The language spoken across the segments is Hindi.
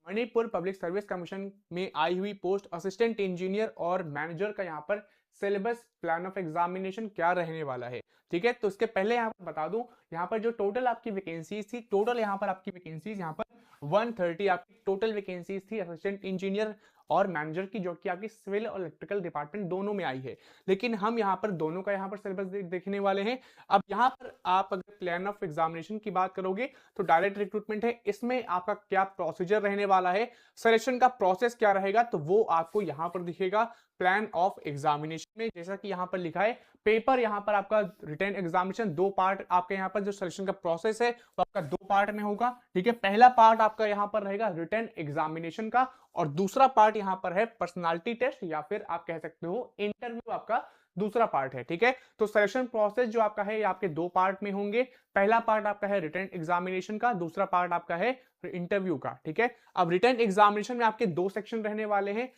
मणिपुर पब्लिक सर्विस कमीशन में आई हुई पोस्ट असिस्टेंट इंजीनियर और मैनेजर का यहाँ पर सिलेबस प्लान ऑफ एग्जामिनेशन क्या रहने वाला है। ठीक है, तो इसके पहले यहाँ पर बता दूं, यहाँ पर जो टोटल आपकी वैकेंसीज थी, टोटल यहाँ पर आपकी वैकेंसीज यहाँ पर 130 आपकी टोटल वैकेंसीज थी असिस्टेंट इंजीनियर और मैनेजर की, जो कि आपकी सिविल और इलेक्ट्रिकल डिपार्टमेंट दोनों में आई है। लेकिन हम यहाँ पर दोनों का यहाँ पर सिलेबस देखने वाले हैं। अब यहाँ पर आप अगर प्लान ऑफ एग्जामिनेशन की बात करोगे तो डायरेक्ट रिक्रूटमेंट है, इसमें आपका क्या प्रोसीजर रहने वाला है, सिलेक्शन का प्रोसेस क्या रहेगा, तो वो आपको यहाँ पर दिखेगा प्लान ऑफ एग्जामिनेशन में। जैसा कि यहाँ पर लिखा है, पेपर यहाँ पर आपका रिटन एग्जामिनेशन 2 पार्ट, आपके यहाँ पर जो सिलेक्शन का प्रोसेस है वो आपका 2 पार्ट में होगा। ठीक है, पहला पार्ट आपका यहाँ पर रहेगा रिटन एग्जामिनेशन का और दूसरा पार्ट यहाँ पर है पर्सनालिटी टेस्ट या फिर आप कह सकते हो इंटरव्यू, आपका दूसरा पार्ट है। ठीक है, तो सिलेक्शन प्रोसेस जो आपका है ये आपके 2 पार्ट में होंगे। पहला पार्ट आपका है रिटन एग्जामिनेशन का, दूसरा पार्ट आपका है इंटरव्यू का। ठीक है, अब रिटन एग्जामिनेशन में आपके 2 सेक्शन रहने वाले हैं।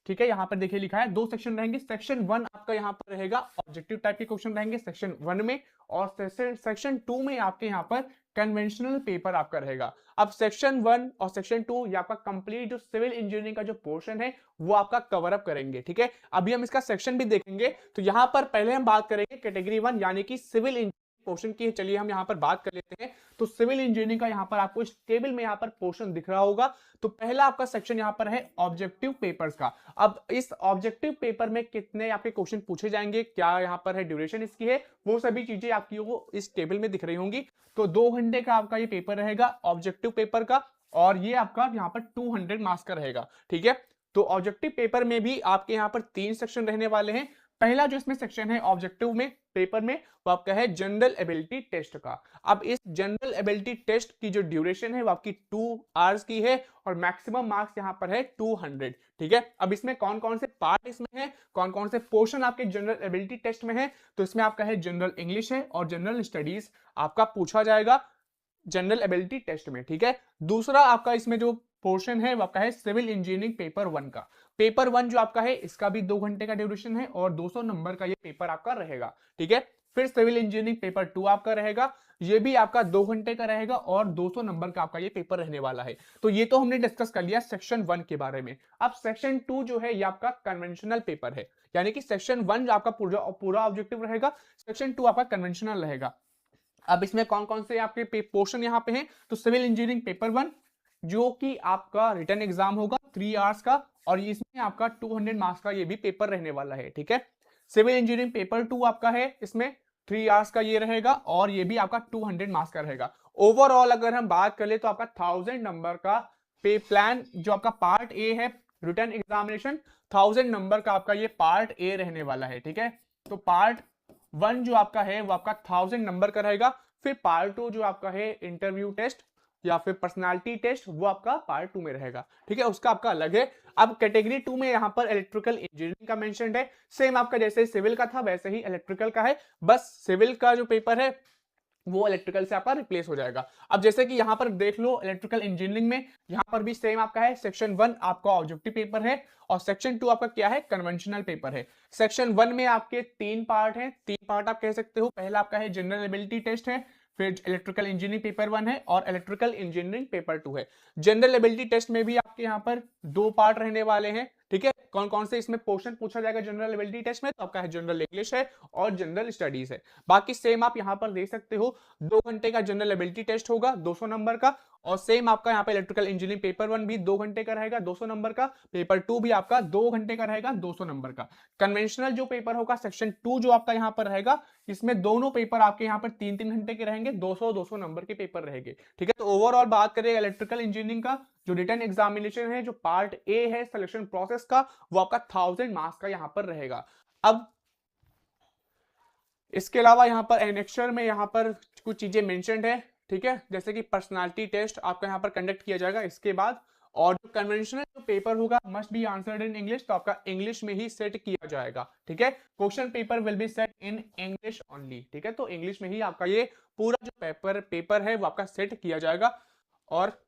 ठीक है, यहाँ पर देखिए लिखा है 2 सेक्शन रहेंगे। सेक्शन 1 आपका यहाँ पर रहेगा ऑब्जेक्टिव टाइप के क्वेश्चन रहेंगे सेक्शन 1 में, और सेक्शन 2 में आपके यहाँ पर कन्वेंशनल पेपर आपका रहेगा। अब सेक्शन 1 और सेक्शन 2 ये आपका कंप्लीट जो सिविल इंजीनियरिंग का जो पोर्शन है वो आपका कवर अप करेंगे। ठीक है, अभी हम इसका सेक्शन भी देखेंगे। तो यहाँ पर पहले हम बात करेंगे कैटेगरी 1 यानी कि सिविल इंजीनियरिंग पोर्शन की। चलिए हम यहाँ पर बात कर लेते हैं। तो सिविल इंजीनियरिंग का यहाँ पर आपको इस टेबल में यहाँ पर पोर्शन दिख रहा होगा। तो पहला आपका सेक्शन यहाँ पर है ऑब्जेक्टिव पेपर्स का। अब इस ऑब्जेक्टिव पेपर में कितने आपके क्वेश्चन पूछे जाएंगे, क्या यहाँ पर है ड्यूरेशन इसकी है, वो सभी चीजें आपकी वो इस टेबल में दिख रही होंगी। तो 2 घंटे का आपका ये पेपर रहेगा ऑब्जेक्टिव पेपर का, और ये आपका यहाँ पर 200 मार्क्स का रहेगा। ठीक है, तो ऑब्जेक्टिव पेपर में भी आपके यहाँ पर 3 सेक्शन रहने वाले हैं। पहला जो इसमें सेक्शन है ऑब्जेक्टिव में पेपर में वो आपका है जनरल एबिलिटी टेस्ट का। अब इस जनरल एबिलिटी टेस्ट की जो ड्यूरेशन है वो आपकी 2 आवर्स की है और मैक्सिमम मार्क्स यहाँ पर है 200। ठीक है, अब इसमें कौन कौन से पार्ट इसमें है, कौन कौन से पोर्शन आपके जनरल एबिलिटी टेस्ट में है, तो इसमें आपका है जनरल इंग्लिश है और जनरल स्टडीज आपका पूछा जाएगा जनरल एबिलिटी टेस्ट में। ठीक है, दूसरा आपका इसमें जो पोर्शन है वो आपका है सिविल इंजीनियरिंग पेपर 1 का। पेपर 1 जो आपका है इसका भी 2 घंटे का ड्यूरेशन है और 200 नंबर का ये पेपर आपका रहेगा। ठीक है, फिर सिविल इंजीनियरिंग पेपर 2 आपका रहेगा, ये भी आपका 2 घंटे का रहेगा और 200 नंबर का आपका ये पेपर रहने वाला है। तो ये तो हमने डिस्कस कर लिया सेक्शन 1 के बारे में। अब सेक्शन 2 जो है ये आपका कन्वेंशनल पेपर है, यानी कि सेक्शन 1 आपका पूरा ऑब्जेक्टिव रहेगा, सेक्शन 2 आपका कन्वेंशनल रहेगा। अब इसमें कौन कौन से आपके पोर्शन यहाँ पे हैं, तो सिविल इंजीनियरिंग पेपर 1 जो कि आपका रिटन एग्जाम होगा 3 आवर्स का, और इसमें आपका 200 मार्क्स का ये भी पेपर रहने वाला है। ठीक है, सिविल इंजीनियरिंग पेपर 2 आपका है, इसमें 3 आवर्स का ये रहेगा और ये भी आपका 200 मार्क्स का रहेगा। ओवरऑल अगर हम बात कर ले तो आपका 1000 नंबर का पे प्लान जो आपका पार्ट ए है रिटन एग्जामिनेशन, 1000 नंबर का आपका ये पार्ट ए रहने वाला है। ठीक है, तो पार्ट 1 जो आपका है वो आपका 1000 नंबर का रहेगा। फिर पार्ट 2 जो आपका है इंटरव्यू टेस्ट या फिर पर्सनालिटी टेस्ट वो आपका पार्ट 2 में रहेगा। ठीक है, उसका आपका अलग है। अब कैटेगरी 2 में यहाँ पर इलेक्ट्रिकल इंजीनियरिंग का मेंशन्ड है, सेम आपका जैसे सिविल का था वैसे ही इलेक्ट्रिकल का है, बस सिविल का जो पेपर है वो इलेक्ट्रिकल से आपका रिप्लेस हो जाएगा। अब जैसे कि यहाँ पर देख लो इलेक्ट्रिकल इंजीनियरिंग में यहाँ पर भी सेम आपका है, सेक्शन 1 आपका ऑब्जेक्टिव पेपर है और सेक्शन 2 आपका क्या है, कन्वेंशनल पेपर है। सेक्शन 1 में आपके 3 पार्ट हैं, 3 पार्ट आप कह सकते हो। पहला आपका है जनरल एबिलिटी टेस्ट है, फिर इलेक्ट्रिकल इंजीनियरिंग पेपर 1 है और इलेक्ट्रिकल इंजीनियरिंग पेपर 2 है। जनरल एबिलिटी टेस्ट में भी आपके यहाँ पर 2 पार्ट रहने वाले हैं। ठीक है, कौन कौन से इसमें पोर्शन पूछा जाएगा जनरल एबिलिटी टेस्ट में, तो आपका है जनरल इंग्लिश है और जनरल स्टडीज है। बाकी सेम आप यहाँ पर देख सकते हो, 2 घंटे का जनरल एबिलिटी टेस्ट होगा 200 नंबर का, और सेम आपका यहाँ पे इलेक्ट्रिकल इंजीनियरिंग पेपर 1 भी 2 घंटे का रहेगा 200 नंबर का, पेपर 2 भी आपका 2 घंटे का रहेगा 200 नंबर का। कन्वेंशनल जो पेपर होगा सेक्शन 2 जो आपका यहाँ पर रहेगा, इसमें दोनों पेपर आपके यहाँ पर 3-3 घंटे के रहेंगे, 200-200 नंबर के पेपर रहेंगे। ठीक है, तो ओवरऑल बात करें इलेक्ट्रिकल इंजीनियरिंग का जो रिटन एग्जामिनेशन है, जो पार्ट ए है सिलेक्शन प्रोसेस का, वो आपका 1000 मार्क्स का यहाँ पर रहेगा। अब इसके अलावा यहाँ पर एनेक्चर में यहाँ पर कुछ चीजें मेंशन्ड है। ठीक है, जैसे कि पर्सनालिटी टेस्ट आपका यहाँ पर कंडक्ट किया जाएगा इसके बाद, और जो कन्वेंशनल जो पेपर होगा must be answered in English, तो आपका इंग्लिश में ही सेट किया जाएगा। ठीक है, question paper will be set in English only. ठीक है, तो इंग्लिश में ही आपका ये पूरा जो पेपर है वो आपका सेट किया जाएगा। और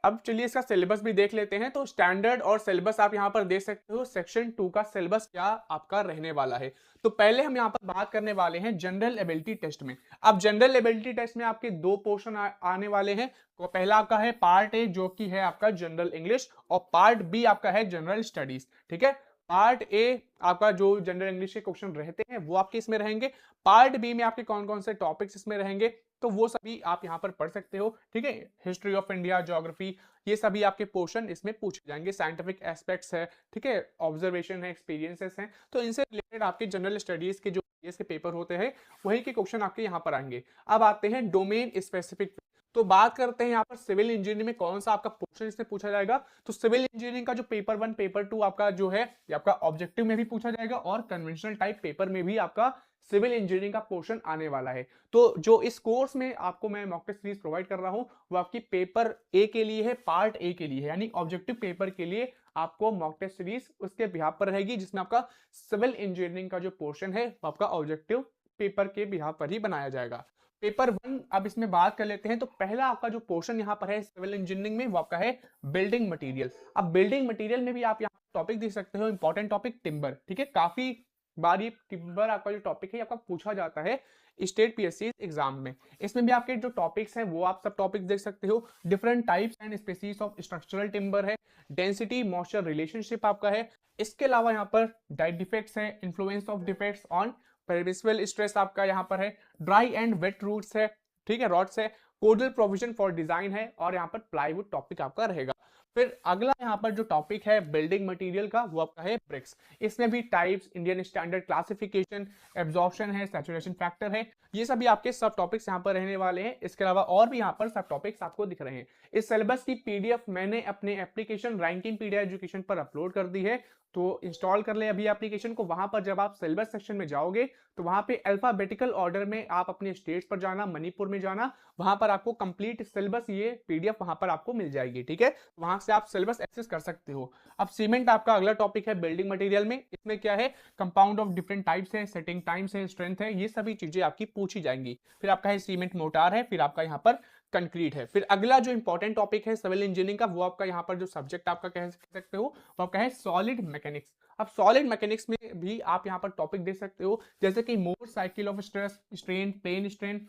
अब चलिए इसका सिलेबस भी देख लेते हैं। तो स्टैंडर्ड और सिलेबस आप यहाँ पर देख सकते हो, सेक्शन 2 का सिलेबस क्या आपका रहने वाला है। तो पहले हम यहाँ पर बात करने वाले हैं जनरल एबिलिटी टेस्ट में। अब जनरल एबिलिटी टेस्ट में आपके दो पोर्शन आने वाले हैं। तो पहला आपका है पार्ट ए जो कि है आपका जनरल इंग्लिश, और पार्ट बी आपका है जनरल स्टडीज। ठीक है, पार्ट ए आपका जो जनरल इंग्लिश के क्वेश्चन रहते हैं वो आपके इसमें रहेंगे। पार्ट बी में आपके कौन कौन से टॉपिक्स इसमें रहेंगे तो वो सभी आप यहाँ पर पढ़ सकते हो। ठीक है, हिस्ट्री ऑफ इंडिया, ज्योग्राफी, ये सभी आपके पोर्शन इसमें पूछे जाएंगे। साइंटिफिक एस्पेक्ट्स है, ठीक है, ऑब्जर्वेशन है, एक्सपीरियंसेस हैं, तो इनसे रिलेटेड आपके जनरल स्टडीज के जो के पेपर होते हैं वही के क्वेश्चन आपके यहाँ पर आएंगे। अब आते हैं डोमेन स्पेसिफिक। तो बात करते हैं यहाँ पर सिविल इंजीनियरिंग में कौन सा आपका पोर्शन इसमें पूछा जाएगा। तो सिविल इंजीनियरिंग का जो पेपर 1 पेपर 2 आपका जो है ये आपका ऑब्जेक्टिव में भी पूछा जाएगा, और कन्वेंशनल टाइप पेपर में भी आपका सिविल इंजीनियरिंग का पोर्शन आने वाला है। तो जो इस कोर्स में आपको मैं मॉक टेस्ट सीरीज प्रोवाइड कर रहा हूं वो आपकी पेपर ए के लिए है, पार्ट ए के लिए है, यानी ऑब्जेक्टिव पेपर के लिए आपको मॉक टेस्ट सीरीज उसके बिहाफ पर रहेगी, जिसमें आपका सिविल इंजीनियरिंग का जो पोर्शन है वो आपका ऑब्जेक्टिव पेपर के बिहाफ पर ही बनाया जाएगा। पेपर 1 अब इसमें बात कर लेते हैं। तो पहला आपका जो पोर्शन यहाँ पर है सिविल इंजीनियरिंग में वो आपका है बिल्डिंग मटेरियल। अब बिल्डिंग मटेरियल में भी आप यहाँ टॉपिक देख सकते हो, इंपॉर्टेंट टॉपिक टिम्बर। ठीक है, काफी बार ये टिम्बर आपका जो टॉपिक है आपका पूछा जाता है स्टेट पीएससी एग्जाम में। इसमें भी आपके जो टॉपिक्स हैं वो आप सब टॉपिक्स देख सकते हो। Different types and species of structural timber है, डेंसिटी मॉइस्चर रिलेशनशिप आपका है। इसके अलावा यहाँ पर डाइट डिफेक्ट्स है, influence of defects on permissible stress आपका यहाँ पर है, ड्राई एंड वेट रूट्स है, ठीक है, रॉड्स है, कोडल प्रोविजन फॉर डिजाइन है, और यहाँ पर प्लाईवुड टॉपिक आपका रहेगा। फिर अगला यहाँ पर जो टॉपिक है बिल्डिंग मटेरियल का वो आपका है ब्रिक्स। इसमें भी types, Indian standard classification, absorption है, सैचुरेशन फैक्टर है, ये सभी आपके सब टॉपिक्स यहाँ पर रहने वाले हैं। इसके अलावा और भी यहाँ पर सब टॉपिक्स आपको दिख रहे हैं। इस सिलेबस की पीडीएफ मैंने अपने एप्लीकेशन रैंकिंग पीडिया एजुकेशन पर अपलोड कर दी है, तो इंस्टॉल कर ले अभी एप्लीकेशन को। वहां पर जब आप सिलेबस सेक्शन में जाओगे तो वहां पे अल्फाबेटिकल ऑर्डर में आप अपने स्टेट्स पर जाना, मणिपुर में जाना, वहां पर आपको कंप्लीट सिलेबस ये पीडीएफ वहां पर आपको मिल जाएगी। ठीक है, वहां से आप सिलेबस एक्सेस कर सकते हो। अब सीमेंट आपका अगला टॉपिक है बिल्डिंग मटेरियल में। इसमें क्या है, कंपाउंड ऑफ डिफरेंट टाइप्स है, सेटिंग टाइम्स है, स्ट्रेंथ है, ये सभी चीजें आपकी पूछी जाएंगी। फिर आपका है सीमेंट मोटार है, फिर आपका यहाँ पर कंक्रीट है। फिर अगला जो इंपॉर्टेंट टॉपिक है सिविल इंजीनियरिंग का वो आपका यहाँ पर जो सब्जेक्ट आपका कह सकते हो वो आपका है सॉलिड मैकेनिक्स। अब सॉलिड मैकेनिक्स में भी आप यहाँ पर टॉपिक देख सकते हो, जैसे कि Mohr cycle of stress, strain, plane strain,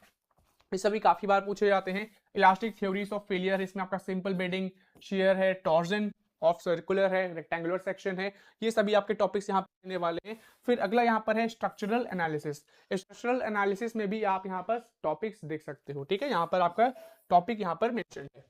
ये सभी काफी बार पूछे जाते हैं। इलास्टिक थ्योरीज ऑफ फेलियर, इसमें आपका सिंपल बेडिंग, शेयर है, टॉर्जन ऑफ सर्कुलर है, रेक्टेंगुलर सेक्शन है, ये सभी आपके टॉपिक्स यहाँ पर रहने वाले हैं। फिर अगला यहाँ पर है स्ट्रक्चरल एनालिसिस। स्ट्रक्चरल एनालिसिस में भी आप यहाँ पर टॉपिक्स देख सकते हो। ठीक है, यहाँ पर आपका टॉपिक यहाँ पर मेंशन है।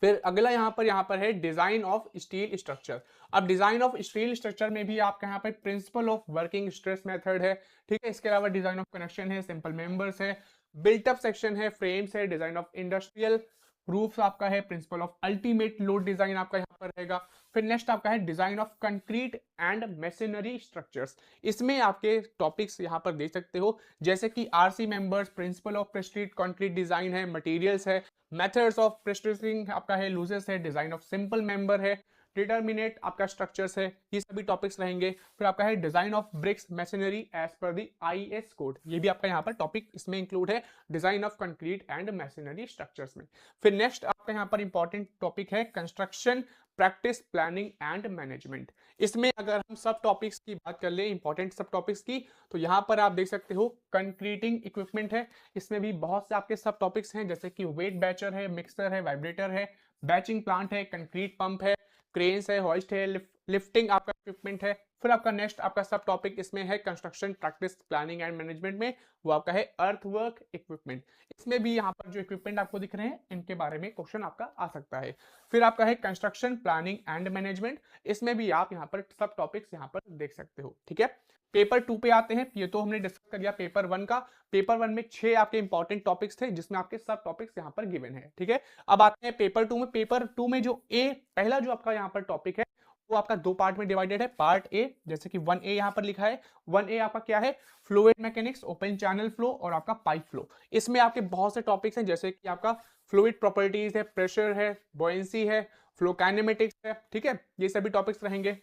फिर अगला यहाँ पर है डिजाइन ऑफ स्टील स्ट्रक्चर। अब डिजाइन ऑफ स्टील स्ट्रक्चर में भी आपका यहाँ पर principle of working stress method है। ठीक है, इसके अलावा डिजाइन ऑफ कनेक्शन है, सिंपल मेंबर्स है, बिल्टअप सेक्शन है, फ्रेम्स है, डिजाइन ऑफ इंडस्ट्रियल रूफ्स आपका है, principle of ultimate load design आपका यहाँ पर रहेगा। फिर नेक्स्ट आपका है design of concrete and masonry structures. इसमें आपके टॉपिक्स यहाँ पर देख सकते हो, जैसे कि RC members, principal of prestressed concrete design है, मटेरियल्स है, मेथड्स ऑफ प्रेस्ट्रीटिंग आपका है, लूजेस है, डिजाइन ऑफ सिंपल मेंबर है, डिटर्मिनेट आपका स्ट्रक्चर्स है, ये सभी टॉपिक्स रहेंगे। फिर आपका है design of bricks masonry as per the IS code, ये भी आपका यहाँ पर टॉपिक इसमें इंक्लूड है, design of concrete and masonry structures में। फिर नेक्स्ट आपका यहाँ पर इंपॉर्टेंट टॉपिक है construction practice planning and management. इसमें अगर हम सब टॉपिक्स की बात कर ले, इंपॉर्टेंट सब टॉपिक्स की, तो यहाँ पर आप देख सकते हो कंक्रीटिंग इक्विपमेंट है। इसमें भी बहुत से आपके सब टॉपिक्स हैं, जैसे कि वेट बैचर है, मिक्सर है, वाइब्रेटर है, बैचिंग प्लांट है, कंक्रीट पंप है, क्रेन्स है, हॉइस्ट है, लिफ्टिंग आपका इक्विपमेंट है। फिर आपका नेक्स्ट आपका सब टॉपिक इसमें है construction practice planning and management में, वो आपका है अर्थवर्क इक्विपमेंट। इसमें भी यहाँ पर जो इक्विपमेंट आपको दिख रहे हैं इनके बारे में क्वेश्चन आपका आ सकता है। फिर आपका है कंस्ट्रक्शन प्लानिंग एंड मैनेजमेंट, इसमें भी आप यहाँ पर सब टॉपिक्स यहाँ पर देख सकते हो। ठीक है, पेपर 2 पे आते हैं। ये तो हमने डिस्कस कर लिया पेपर 1 का। पेपर 1 में 6 आपके इंपॉर्टेंट टॉपिक्स थे, जिसमें आपके सब टॉपिक्स यहाँ पर गिवन है। ठीक है, अब आते हैं पेपर 2 में। पेपर 2 में जो पहला जो आपका यहाँ पर टॉपिक है वो आपका 2 पार्ट में डिवाइडेड है। पार्ट ए, जैसे कि 1A यहाँ पर लिखा है, 1A आपका क्या है, fluid mechanics, open channel flow और आपका पाइप फ्लो। इसमें आपके बहुत से टॉपिक्स हैं, जैसे कि आपका फ्लूइड प्रॉपर्टीज है, प्रेशर है, बॉयंसी है, फ्लो काइनेमेटिक्स है। ठीक है, ये सभी टॉपिक्स रहेंगे।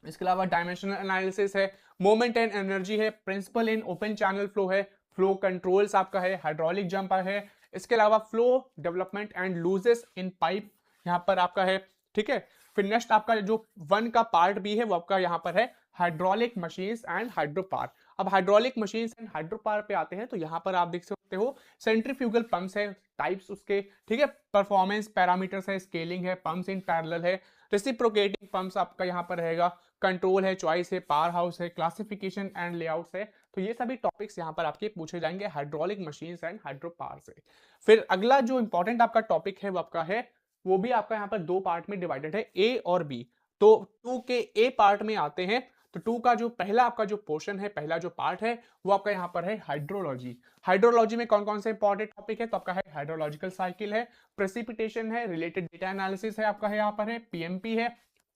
इसके अलावा डायमेंशनल एनालिसिस है, मोमेंट एंड एनर्जी है, principle in open channel flow है, फ्लो कंट्रोल्स आपका है, हाइड्रोलिक जंप है। इसके अलावा flow development and losses in pipe यहाँ पर आपका है, ठीक है। फिर नेक्स्ट आपका जो 1 का पार्ट बी है वो आपका यहाँ पर है हाइड्रोलिक मशीन्स एंड हाइड्रोपावर। अब हाइड्रोलिक मशीन्स एंड हाइड्रोपावर पे आते हैं तो यहाँ पर आप देख सकते हो सेंट्रीफ्यूगल पंप्स है, टाइप्स उसके, ठीक है, परफॉर्मेंस पैरामीटर्स है, स्केलिंग है, पंप्स इन पैरेलल है, रेसिप्रोकेटिंग पंप्स आपका यहाँ पर रहेगा, कंट्रोल है, चॉइस है, पावर हाउस है, क्लासिफिकेशन एंड लेआउट्स है। तो ये सभी टॉपिक्स यहाँ पर आपके पूछे जाएंगे हाइड्रोलिक मशीन्स एंड हाइड्रोपावर से। फिर अगला जो इंपॉर्टेंट आपका टॉपिक है वो आपका है, वो भी आपका यहाँ पर 2 पार्ट में डिवाइडेड है, ए और बी। तो 2 के ए पार्ट में आते हैं तो 2 का जो पहला आपका जो पोर्शन है, पहला जो पार्ट है वो आपका यहाँ पर है हाइड्रोलॉजी। हाइड्रोलॉजी में कौन कौन से इंपॉर्टेंट टॉपिक है, तो आपका है हाइड्रोलॉजिकल साइकिल है, प्रेसिपिटेशन है, रिलेटेड डेटा एनालिसिस है, आपका है यहाँ पर है पीएमपी है,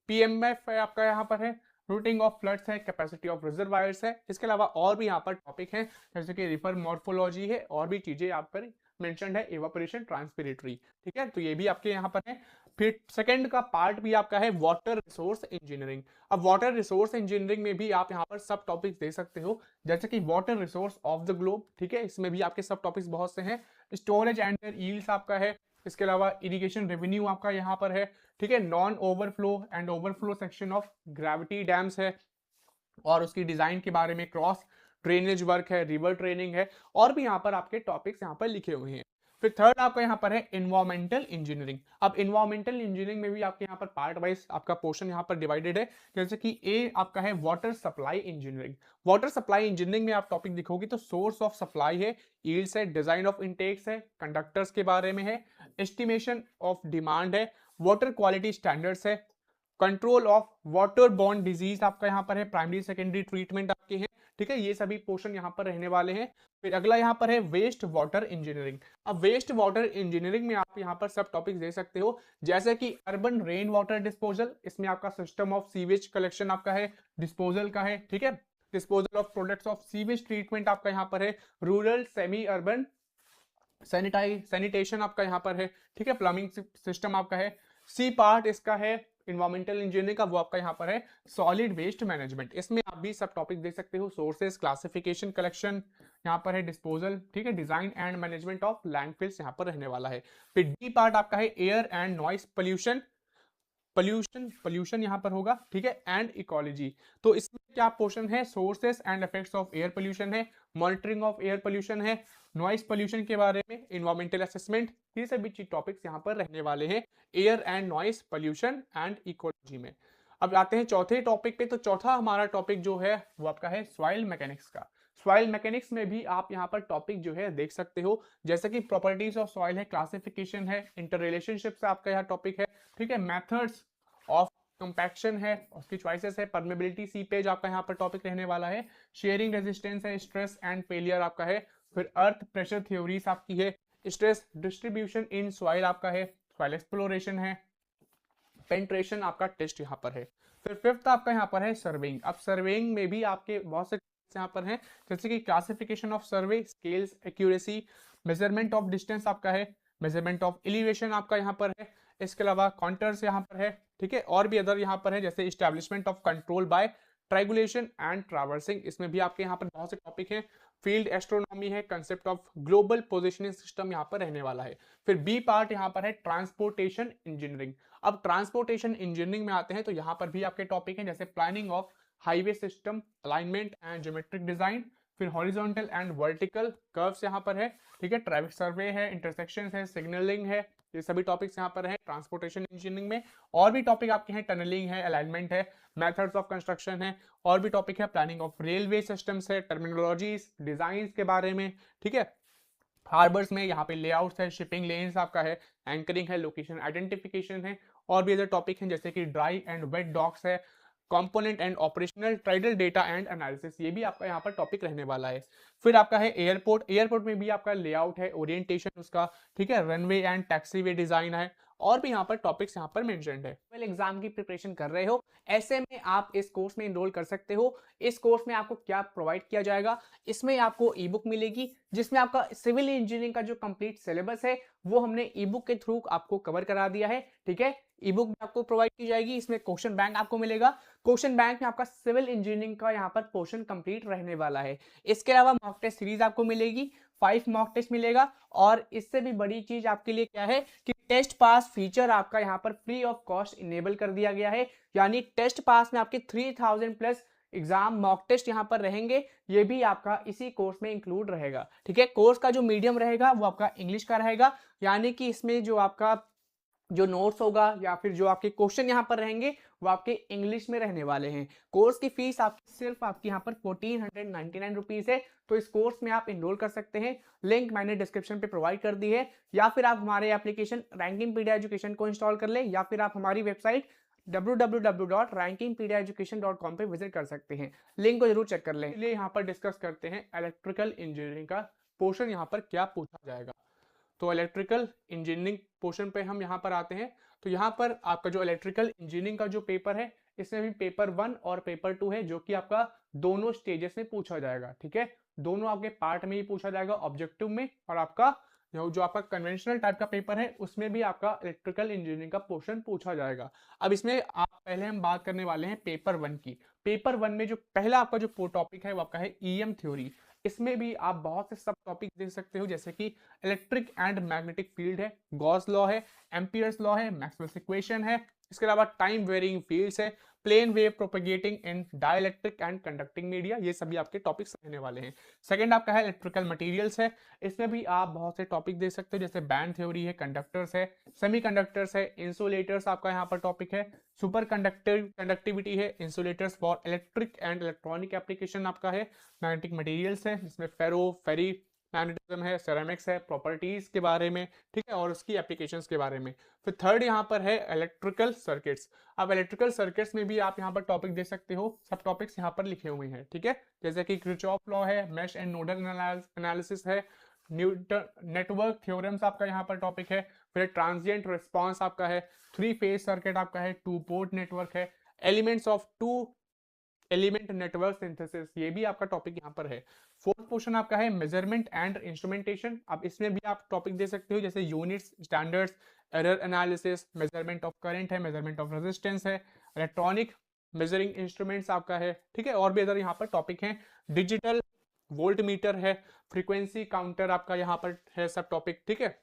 पीएमएफ है, आपका यहाँ पर है रूटिंग ऑफ फ्लड्स है, कैपेसिटी ऑफ रिजर्वायर्स है। इसके अलावा और भी यहाँ पर टॉपिक है जैसे कि रिवर मॉर्फोलॉजी है, और भी चीजें यहाँ पर मेंशन्ड है, इवापोरेशन, ट्रांसपिरेटरी, ठीक है, तो ये भी आपके यहाँ पर है। फिर सेकंड का पार्ट भी आपका है वाटर रिसोर्स इंजीनियरिंग। अब वाटर रिसोर्स इंजीनियरिंग में भी आप यहाँ पर सब टॉपिक्स दे सकते हो जैसे कि water resource of the globe, ठीक है, इसमें भी आपके सब टॉपिक्स बहुत से हैं। स्टोरेज एंड यील्ड्स आपका है, इसके अलावा इरिगेशन रेवेन्यू आपका यहाँ पर है, ठीक है, non overflow and overflow section of gravity dams है, और उसकी डिजाइन के बारे में क्रॉस ड्रेनेज वर्क है, रिवर ट्रेनिंग है, और भी यहाँ पर आपके टॉपिक्स यहाँ पर लिखे हुए हैं। फिर थर्ड आपका यहाँ पर है इन्वायरमेंटल इंजीनियरिंग। अब इन्वायरमेंटल इंजीनियरिंग में भी आपके यहाँ पर पार्ट वाइज आपका पोर्शन यहाँ पर डिवाइडेड है, जैसे कि ए आपका है water supply engineering. Water supply engineering में आप टॉपिक दिखोगे तो सोर्स ऑफ सप्लाई है, यील्ड्स है, डिजाइन ऑफ इनटेक्स है, कंडक्टर्स के बारे में है, एस्टिमेशन ऑफ डिमांड है, वाटर क्वालिटी स्टैंडर्ड्स है, control of water borne disease आपका यहाँ पर है, प्राइमरी सेकेंडरी ट्रीटमेंट आपके हैं, ठीक है, ये सभी पोर्शन यहाँ पर रहने वाले हैं। फिर अगला यहाँ पर है वेस्ट वाटर इंजीनियरिंग। अब वेस्ट वाटर इंजीनियरिंग में आप यहाँ पर सब टॉपिक्स दे सकते हो जैसे कि अर्बन रेन वाटर डिस्पोजल, इसमें आपका सिस्टम ऑफ सीवेज कलेक्शन आपका है, डिस्पोजल का है, ठीक है, disposal of products of sewage treatment आपका यहाँ पर है, रूरल सेमी अर्बन सैनिटेशन आपका यहाँ पर है, ठीक है, प्लम्बिंग सिस्टम आपका है। सी पार्ट इसका है इन्वायरमेंटल इंजीनियरिंग का, वो आपका यहाँ पर है सॉलिड वेस्ट मैनेजमेंट। इसमें आप भी सब टॉपिक देख सकते हो, सोर्सेस, क्लासिफिकेशन, कलेक्शन, यहाँ पर है डिस्पोजल, ठीक है, design and management of landfills यहाँ पर रहने वाला है। फिर डी पार्ट आपका है एयर एंड नॉइस पोल्यूशन यहाँ पर होगा, ठीक है, एंड इकोलॉजी। तो इसमें क्या पोर्शन है, sources and effects of air pollution है, मॉनिटरिंग ऑफ एयर पोल्यूशन है, नॉइस पोल्यूशन के बारे में, इन्वायरमेंटल असेसमेंट, ये सभी टॉपिक्स यहाँ पर रहने वाले हैं air and noise pollution and ecology में। अब आते हैं चौथे टॉपिक पे। तो चौथा हमारा टॉपिक जो है वो आपका है सॉइल मैकेनिक्स का। सॉइल मैकेनिक्स में भी आप यहाँ पर टॉपिक जो है देख सकते हो जैसे कि प्रॉपर्टीज ऑफ सॉइल है, क्लासिफिकेशन है, इंटर रिलेशनशिप आपका यहाँ टॉपिक है, ठीक है, मेथड्स ऑफ कंपैक्शन है, उसकी चॉइसेस है, परमेबिलिटी सीपेज आपका यहाँ पर टॉपिक रहने वाला है, शेयरिंग रेजिस्टेंस है, स्ट्रेस एंड फेलियर आपका है, फिर अर्थ प्रेशर थ्योरीज आपकी है, स्ट्रेस डिस्ट्रीब्यूशन इन सॉइल आपका है, सॉइल एक्सप्लोरेशन है, पेंट्रेशन आपका टेस्ट यहाँ पर है। फिर फिफ्थ आपका यहाँ पर है सर्वेइंग। अब सर्वेइंग में भी आपके बहुत से यहाँ पर हैं जैसे कि classification of survey, scales, accuracy, measurement of distance आपका है, मेजरमेंट ऑफ एलिवेशन आपका यहाँ पर है, इसके अलावा कॉन्टर्स यहाँ पर है, ठीक है, और भी अदर यहाँ पर है जैसे establishment of control by triangulation and traversing, इसमें भी आपके यहाँ पर बहुत से टॉपिक हैं। फील्ड एस्ट्रोनॉमी है, concept of global positioning system यहाँ पर रहने वाला है। फिर बी पार्ट यहाँ पर है ट्रांसपोर्टेशन इंजीनियरिंग। अब ट्रांसपोर्टेशन इंजीनियरिंग में आते हैं तो यहाँ पर भी आपके टॉपिक हैं जैसे planning of highway system, alignment and geometric design, फिर हॉरिजॉन्टल एंड वर्टिकल कर्व्स यहाँ पर है, ठीक है, ट्रैफिक सर्वे है, इंटरसेक्शन है, सिग्नलिंग है, ये सभी टॉपिक्स यहाँ पर हैं ट्रांसपोर्टेशन इंजीनियरिंग में। और भी टॉपिक आपके हैं टनलिंग है, अलाइनमेंट है, मेथड्स ऑफ कंस्ट्रक्शन है, और भी टॉपिक है प्लानिंग ऑफ रेलवे सिस्टम्स है, टर्मिनोलॉजीज, डिजाइन के बारे में, ठीक है, हार्बर्स में यहाँ पे लेआउट्स है, शिपिंग लेन्स आपका है, एंकरिंग है, लोकेशन आइडेंटिफिकेशन है, और भी अदर टॉपिक हैं जैसे कि ड्राई एंड वेट डॉक्स है, component and operational tidal data and analysis, ये भी आपका यहाँ पर टॉपिक रहने वाला है। फिर आपका है एयरपोर्ट। एयरपोर्ट में भी आपका लेआउट है, ओरिएंटेशन उसका, ठीक है, रनवे एंड टैक्सीवे डिजाइन है, और भी यहाँ पर टॉपिक्स यहाँ पर मेंशन्ड है। एग्जाम की प्रिपरेशन कर रहे हो, ऐसे में आप इस कोर्स में इनरोल कर सकते हो। इस कोर्स में आपको क्या प्रोवाइड किया जाएगा, इसमें आपको ई बुक मिलेगी जिसमें आपका सिविल इंजीनियरिंग का जो कंप्लीट सिलेबस है वो हमने ई बुक के थ्रू आपको कवर करा दिया है, ठीक है। ई बुक भी आपको प्रोवाइड की जाएगी, इसमें क्वेश्चन बैंक आपको मिलेगा। क्वेश्चन बैंक में आपका सिविल इंजीनियरिंग का यहाँ पर पोर्शन कंप्लीट रहने वाला है। इसके अलावा मॉक टेस्ट सीरीज आपको मिलेगी, 5 मॉक टेस्ट मिलेगा, और इससे भी बड़ी चीज आपके लिए क्या है कि टेस्ट पास फीचर आपका यहाँ पर फ्री ऑफ कॉस्ट इनेबल कर दिया गया है। यानी टेस्ट पास में आपके 3000 प्लस एग्जाम मॉक टेस्ट यहाँ पर रहेंगे, ये भी आपका इसी कोर्स में इंक्लूड रहेगा। ठीक है, कोर्स का जो मीडियम रहेगा वो आपका इंग्लिश का रहेगा, यानी कि इसमें जो आपका जो नोट्स होगा या फिर जो आपके क्वेश्चन यहाँ पर रहेंगे वो आपके इंग्लिश में रहने वाले हैं। कोर्स की फीस आपकी सिर्फ आपकी यहाँ पर 1499 रुपीज है। तो इस कोर्स में आप इनरोल कर सकते हैं, लिंक मैंने डिस्क्रिप्शन पे प्रोवाइड कर दी है, या फिर आप हमारे एप्लीकेशन रैंकिंगपीडिया एजुकेशन को इंस्टॉल कर ले, या फिर आप हमारी वेबसाइट www.rankingpediaeducation.com पे विजिट कर सकते हैं। लिंक को जरूर चेक कर लें। इसलिए यहाँ पर डिस्कस करते हैं इलेक्ट्रिकल इंजीनियरिंग का पोर्शन यहाँ पर क्या पूछा जाएगा। तो इलेक्ट्रिकल इंजीनियरिंग पोर्शन पे हम यहाँ पर आते हैं। तो यहाँ पर आपका जो इलेक्ट्रिकल इंजीनियरिंग का जो पेपर है, इसमें भी पेपर 1 और पेपर 2 है, जो कि आपका दोनों स्टेजेस में पूछा जाएगा। ठीक है, दोनों आपके पार्ट में ही पूछा जाएगा, ऑब्जेक्टिव में, और आपका जो आपका कन्वेंशनल टाइप का पेपर है उसमें भी आपका इलेक्ट्रिकल इंजीनियरिंग का पोर्शन पूछा जाएगा। अब इसमें आप पहले हम बात करने वाले हैं पेपर 1 की। पेपर 1 में जो पहला आपका जो टॉपिक है वो आपका है ईएम थ्योरी। इसमें भी आप बहुत से सब टॉपिक देख सकते हो, जैसे कि इलेक्ट्रिक एंड मैग्नेटिक फील्ड है, गॉस लॉ है, एम्पियर्स लॉ है, मैक्सवेल्स इक्वेशन है, इसके अलावा टाइम वेरिंग फील्ड्स है, plane wave propagating in dielectric and conducting media, ये सभी आपके टॉपिक्स रहने वाले हैं। सेकंड आपका है इलेक्ट्रिकल मटेरियल्स है। इसमें भी आप बहुत से टॉपिक देख सकते हो, जैसे बैंड थ्योरी है, कंडक्टर्स है, सेमीकंडक्टर्स है, इंसुलेटर्स आपका यहाँ पर टॉपिक है, सुपर कंडक्टिविटी है, insulators for electric and electronic application आपका है, मैग्नेटिक मटेरियल्स है जिसमें फेरी मैग्नेटिज्म है, सेरेमिक्स है, प्रॉपर्टीज के बारे में, ठीक है, और उसकी एप्लीकेशंस के बारे में। फिर थर्ड यहाँ पर है इलेक्ट्रिकल सर्किट्स। अब इलेक्ट्रिकल सर्किट्स में भी आप यहाँ पर टॉपिक दे सकते हो, सब टॉपिक्स यहाँ पर लिखे हुए हैं। ठीक है, जैसे कि किरचॉफ लॉ है, मेश एंड नोडल एनालिसिस है, न्यूटन नेटवर्क थ्योरम्स आपका यहाँ पर टॉपिक है, फिर ट्रांजिएंट रिस्पॉन्स आपका है, 3 फेज सर्किट आपका है, 2 पोर्ट नेटवर्क है, elements of 2 element network synthesis, ये भी आपका टॉपिक यहाँ पर है। फोर्थ पोर्शन आपका है मेजरमेंट एंड इंस्ट्रूमेंटेशन। अब इसमें भी आप टॉपिक दे सकते हो, जैसे units, standards, error analysis, measurement of current है, मेजरमेंट ऑफ रेजिस्टेंस है, इलेक्ट्रॉनिक मेजरिंग इंस्ट्रूमेंट्स आपका है। ठीक है, और भी अदर यहाँ पर टॉपिक हैं, डिजिटल वोल्ट मीटर है, फ्रीक्वेंसी काउंटर आपका यहाँ पर है, सब टॉपिक। ठीक है,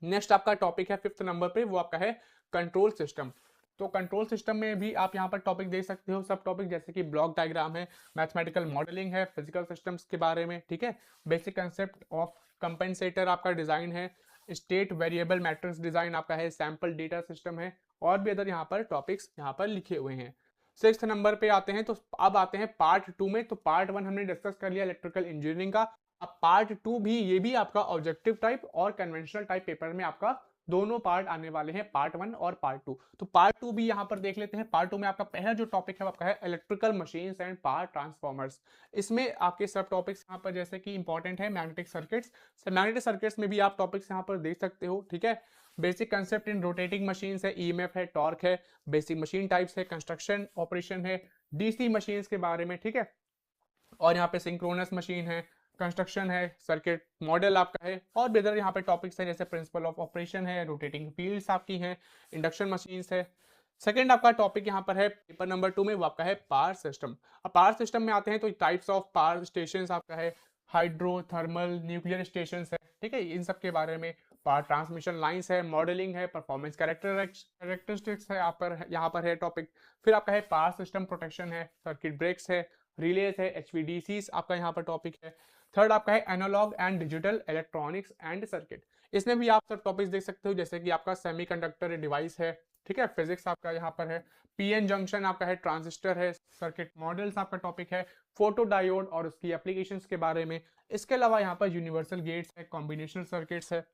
नेक्स्ट आपका टॉपिक है 5th नंबर पे, वो आपका है कंट्रोल सिस्टम। तो कंट्रोल सिस्टम में भी आप यहाँ पर टॉपिक दे सकते हो, सब टॉपिक जैसे कि ब्लॉक डायग्राम है, मैथमेटिकल मॉडलिंग है, फिजिकल सिस्टम्स के बारे में। ठीक है, बेसिक कंसेप्ट ऑफ कंपेंसेटर आपका डिजाइन है, स्टेट वेरिएबल मैट्रिक्स डिजाइन आपका है, सैंपल डेटा सिस्टम है, और भी अदर यहाँ पर टॉपिक्स यहाँ पर लिखे हुए हैं। 6th नंबर पे आते हैं, तो अब आते हैं पार्ट 2 में। तो पार्ट 1 हमने डिस्कस कर लिया इलेक्ट्रिकल इंजीनियरिंग का। अब पार्ट 2 भी, ये भी आपका ऑब्जेक्टिव टाइप और कन्वेंशनल टाइप पेपर में आपका दोनों पार्ट आने वाले हैं, पार्ट 1 और पार्ट 2। तो पार्ट 2 भी यहाँ पर देख लेते हैं। पार्ट 2 में आपका पहला जो टॉपिक है वो आपका है electrical machines and power transformers. इसमें आपके सब टॉपिक्स यहाँ पर जैसे कि इंपॉर्टेंट है मैग्नेटिक सर्किट्स। मैग्नेटिक सर्किट्स में भी आप टॉपिक्स यहाँ पर देख सकते हो। ठीक है, basic concept in rotating machines है, ईएमएफ है, टॉर्क है, बेसिक मशीन टाइप्स है, कंस्ट्रक्शन ऑपरेशन है, डीसी मशीन्स के बारे में। ठीक है, और यहाँ पे सिंक्रोनस मशीन है, कंस्ट्रक्शन है, सर्किट मॉडल आपका है, और भी अदर यहाँ पे टॉपिक्स हैं जैसे प्रिंसिपल ऑफ ऑपरेशन है, रोटेटिंग फील्ड्स आपकी हैं, इंडक्शन मशीन्स है। सेकंड आपका टॉपिक यहाँ पर है पेपर नंबर 2 में, वो आपका है पावर सिस्टम। अब पावर सिस्टम में आते हैं तो टाइप्स ऑफ पावर स्टेशन आपका है, हाइड्रो, थर्मल, न्यूक्लियर स्टेशन है। ठीक है, इन सब के बारे में, पावर ट्रांसमिशन लाइंस है, मॉडलिंग है, परफॉर्मेंस कैरेक्टरिस्टिक्स है यहाँ पर है टॉपिक। फिर आपका है पावर सिस्टम प्रोटेक्शन है, सर्किट ब्रेक्स है, रिलेज है, HVDCs आपका यहाँ पर टॉपिक है। थर्ड आपका है analogue and digital electronics and circuit. इसमें भी आप सब टॉपिक्स देख सकते हो, जैसे कि आपका सेमीकंडक्टर डिवाइस है। ठीक है, फिजिक्स आपका यहाँ पर है, पीएन जंक्शन आपका है, ट्रांजिस्टर है, सर्किट मॉडल्स आपका टॉपिक है, फोटो डायोड और उसकी एप्लीकेशंस के बारे में। इसके अलावा यहाँ पर यूनिवर्सल गेट्स है, कॉम्बिनेशनल सर्किट्स है,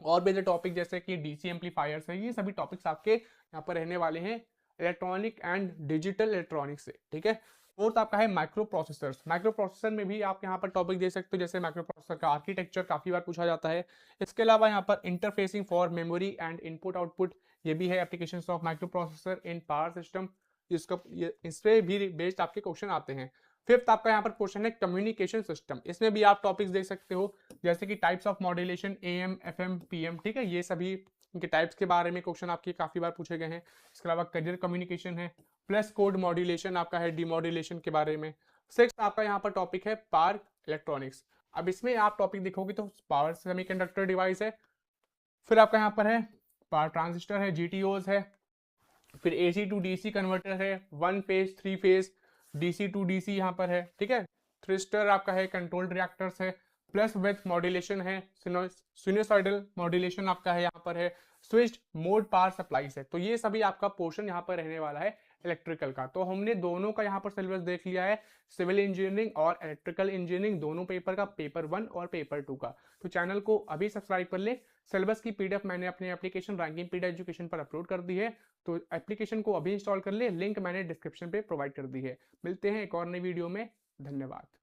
और भी टॉपिक जैसे कि डीसी एम्पलीफायर्स है। ये सभी टॉपिक्स आपके यहाँ पर रहने वाले हैं इलेक्ट्रॉनिक एंड डिजिटल इलेक्ट्रॉनिक्स से। ठीक है, फोर्थ आपका है माइक्रो प्रोसेसर्स। माइक्रो प्रोसेसर में भी आप यहाँ पर टॉपिक दे सकते हो, जैसे माइक्रो प्रोसेसर का आर्किटेक्चर काफी बार पूछा जाता है। इसके अलावा यहाँ पर interfacing for memory and input output, ये भी है applications of micro processor in power system, जिसका इस पे भी बेस्ड आपके क्वेश्चन आते हैं। फिफ्थ आपका यहाँ पर क्वेश्चन है कम्युनिकेशन सिस्टम। इसमें भी आप टॉपिक्स देख सकते हो, जैसे कि types of modulation, AM, FM, PM। ठीक है, ये सभी इनके टाइप्स के बारे में क्वेश्चन आपके काफी बार पूछे गए हैं। इसके अलावा करियर कम्युनिकेशन है, प्लस कोड मॉड्यूलेशन आपका है, डीमॉड्यूलेशन के बारे में। 6 आपका यहाँ पर टॉपिक है पावर इलेक्ट्रॉनिक्स। अब इसमें आप टॉपिक देखोगे तो पावर सेमीकंडक्टर डिवाइस है, फिर आपका यहाँ पर है पावर ट्रांजिस्टर है, जीटीओज है, फिर एसी टू डीसी कन्वर्टर है, 1 phase 3 phase, DC to DC यहाँ पर है, ठीक है। थ्रिस्टर आपका है, कंट्रोल्ड रिएक्टर्स है, प्लस विथ मॉड्यूलेशन है, सिनुसॉइडल मॉड्यूलेशन आपका है, यहाँ पर है स्विच्ड मोड पावर सप्लाईज है। तो ये सभी आपका पोर्शन यहाँ पर रहने वाला है इलेक्ट्रिकल का। तो हमने दोनों का यहाँ पर सिलेबस देख लिया है, सिविल इंजीनियरिंग और इलेक्ट्रिकल इंजीनियरिंग दोनों पेपर का, पेपर 1 और पेपर 2 का। तो चैनल को अभी सब्सक्राइब कर ले। सिलेबस की पीडीएफ मैंने अपने एप्लीकेशन रैंकिंग पीडी एजुकेशन पर अपलोड कर दी है, तो एप्लीकेशन को अभी इंस्टॉल कर ले, लिंक मैंने डिस्क्रिप्शन पे प्रोवाइड कर दी है। मिलते हैं एक और नई वीडियो में, धन्यवाद।